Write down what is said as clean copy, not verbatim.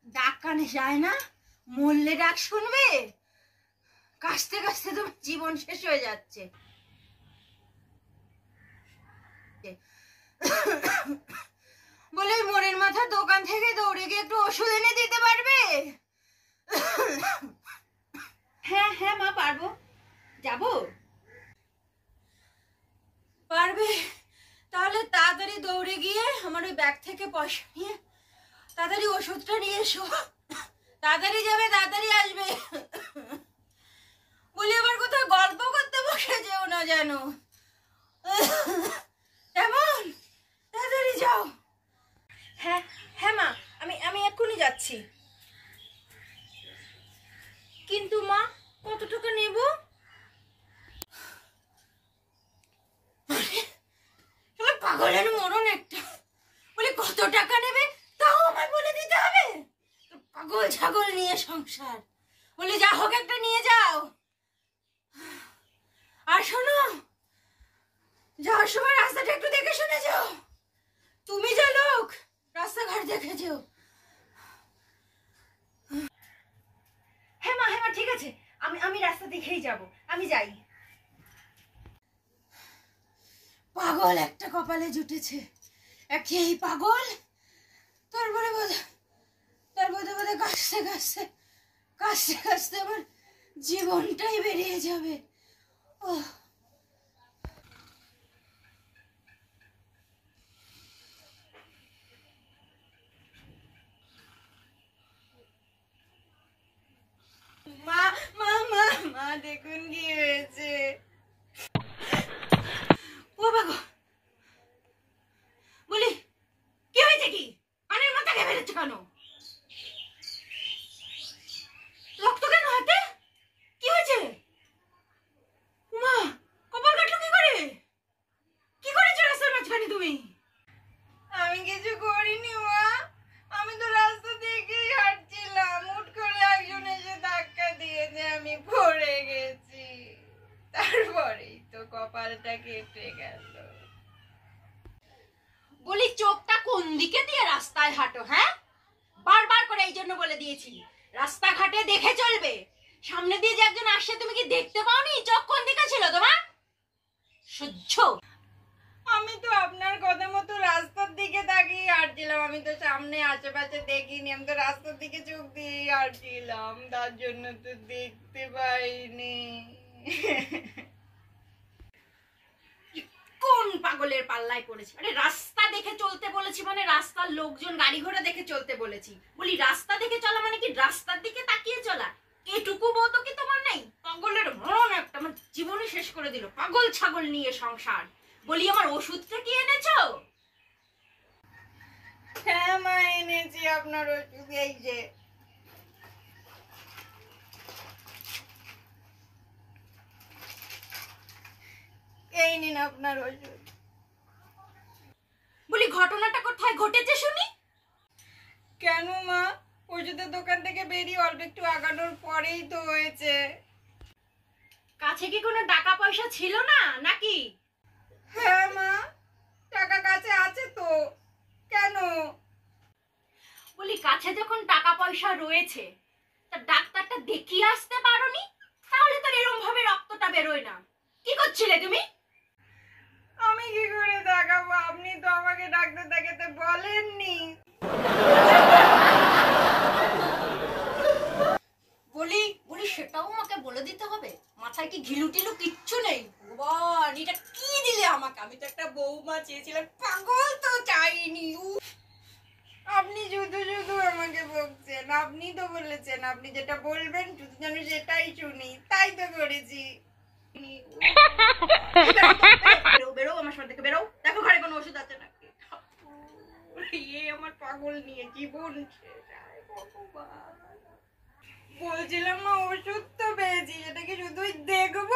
ডাক কানে যায় না, মরলে ডাক শুনবে? কাশতে কাশতে তোমার জীবন শেষ হয়ে যাচ্ছে। বলে মোড়ের মাথা দোকান থেকে দৌড়ে গিয়ে একটু ওষুধ এনে দিতে পারবে? হ্যাঁ হ্যাঁ মা, পারবো, যাবো। পারবে? তাহলে তাড়াতাড়ি দৌড়ে গিয়ে আমার ওই ব্যাগ থেকে পয়সা নিয়ে তাড়াতাড়ি ওষুধটা নিয়ে এসো। তাড়াতাড়ি যাবে, তাড়াতাড়ি আসবে। বলি আবার কোথাও গল্প করতে বসে যেও না যেন। এমন তাড়াতাড়ি যাও। হ্যাঁ হ্যাঁ মা, আমি এক্ষুনি যাচ্ছি। কিন্তু মা, কত টাকা নেব? পাগলের মরণ একটা। বলে কত টাকা নেবে তাও আমায় বলে দিতে হবে? পাগল ছাগল নিয়ে সংসার। বলে যা হোক একটা নিয়ে যাও। আর শোনো, যাওয়ার সময় রাস্তাটা একটু দেখে শুনে যাও। তুমি যা লোক, রাস্তাঘাট দেখে যেও। হ্যাঁ মা, ঠিক আছে, আমি রাস্তা দেখেই যাব, আমি যাই। পাগল একটা কপালে জুটেছে। একেই পাগল, তারপরে বোধে কাশতে কাশতে আমার জীবনটাই বেরিয়ে যাবে। মা মা মা মা, দেখুন কি হয়েছে। ও বাবা, বলি কি হয়েছে? কি কানের মাথা কে বেরোচ্ছে কেন? রক্ত কেন হাতে? কি হয়েছে? মা, কপাল কাটলো কি করে? কি করেছো রাস্তার মাঝখানে তুমি? আমি কিছু করিনি মা, আমি তো রাস্তা দেখেই হাঁটছিলাম, হুট করে একজন এসে ধাক্কা দিয়েছে, আমি পড়ে গেছি, তারপরেই তো কপালটা কেটে গেল। বলি চোখটা কোন দিকে দিয়ে রাস্তায় হাঁটো? হ্যাঁ, বারবার করে এই জন্য বলে দিয়েছি রাস্তাঘাটে দেখে চলবে। সামনে দিয়ে যে একজন আসছে তুমি কি দেখতে পাওনি? চোখ কোন দিকে ছিল তোমার? সহ্য। আমি তো আপনার কথা মতো রাস্তার দিকে তাকিয়ে হাঁটছিলাম, আমি তো সামনে আশেপাশে দেখিনি, আমি তো রাস্তার দিকে চোখ দিয়ে হাঁটছিলাম, তার জন্য তো দেখতে পাইনি। কোন পাগলের পাল্লায় পড়েছি? আরে রাস্তা দেখে চলতে বলেছি মানে রাস্তার লোকজন গাড়ি ঘোড়া দেখে চলতে বলেছি। বলি রাস্তা দেখে চলা মানে কি রাস্তার দিকে তাকিয়ে চলা? এটুকু বোধ কি তোমার নেই? পাগলের মরণ একটা, আমার জীবনে শেষ করে দিল। পাগল ছাগল নিয়ে সংসার। বলি আমার ওষুধটা কি এনেছো? হ্যাঁ মা, এনেছি আপনার ওষুধ, এই যে। এই নিন আপনার ওষুধ। বলি ঘটনাটা কোথায় ঘটেছে শুনি? কেন মা, ওষুধের দোকান থেকে বেরিয়ে অল্প একটু আগানোর পরেই তো হয়েছে। কাছে কি কোনো টাকা পয়সা ছিল না নাকি? হ্যাঁ মা, টাকা কাছে আছে তো, কেন? বলি কাছে যখন টাকা পয়সা রয়েছে তা ডাক্তারটা দেখিয়ে আসতে পারোনি? তাহলে তো এরকম ভাবে রক্তটা বেরোয় না। কি করছিলে তুমি? আমি কি করে দেখাবো, আপনি তো আমাকে ডাক্তার দেখাতে বলেননি। বলি বলি সেটাও আমাকে বলে দিতে হবে? মাথায় কি ঘিলু টিলু কিচ্ছু নেই? ভগবান, এটা কি দিলে আমাকে? আমি তো একটা বৌমা চেয়েছিলাম, পাগল তো চাইনি। আপনি শুধু শুধু আমাকে বকছেন, আপনি তো বলেছেন আপনি যেটা বলবেন শুধু যেন সেটাই শুনি, তাই তো করেছি। বেরো বেরো, আমার সামনে থেকে বেরো। দেখো ঘরে কোনো ওষুধ আছে নাকি। আমার পাগল নিয়ে জীবন শেষ। ভগবান, বলছিলাম মা ওষুধ তো পেয়েছি, এটা কি শুধুই দেখবো?